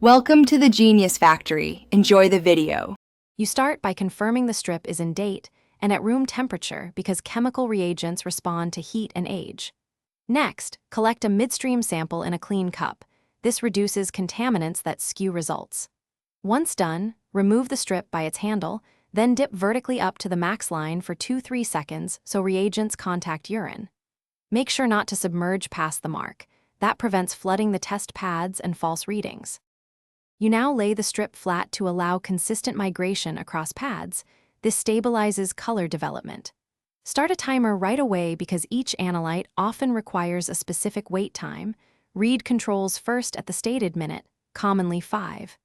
Welcome to the Genius Factory. Enjoy the video. You start by confirming the strip is in date and at room temperature because chemical reagents respond to heat and age. Next, collect a midstream sample in a clean cup. This reduces contaminants that skew results. Once done, remove the strip by its handle, then dip vertically up to the max line for 2-3 seconds so reagents contact urine. Make sure not to submerge past the mark. That prevents flooding the test pads and false readings. You now lay the strip flat to allow consistent migration across pads. This stabilizes color development. Start a timer right away because each analyte often requires a specific wait time. Read controls first at the stated minute, commonly 5.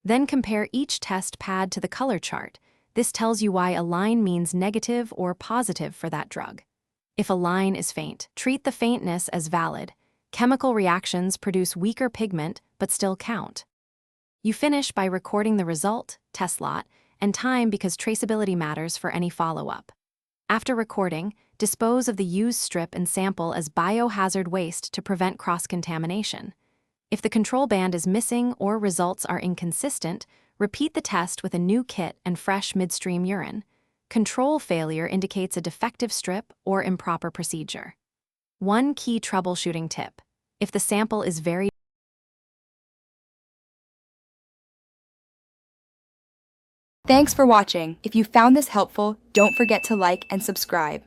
Then compare each test pad to the color chart. This tells you why a line means negative or positive for that drug. If a line is faint, treat the faintness as valid. Chemical reactions produce weaker pigment but still count. You finish by recording the result, test lot, and time because traceability matters for any follow-up. After recording, dispose of the used strip and sample as biohazard waste to prevent cross-contamination. If the control band is missing or results are inconsistent, repeat the test with a new kit and fresh midstream urine. Control failure indicates a defective strip or improper procedure. One key troubleshooting tip: if the sample is very Thanks for watching. If you found this helpful, don't forget to like and subscribe.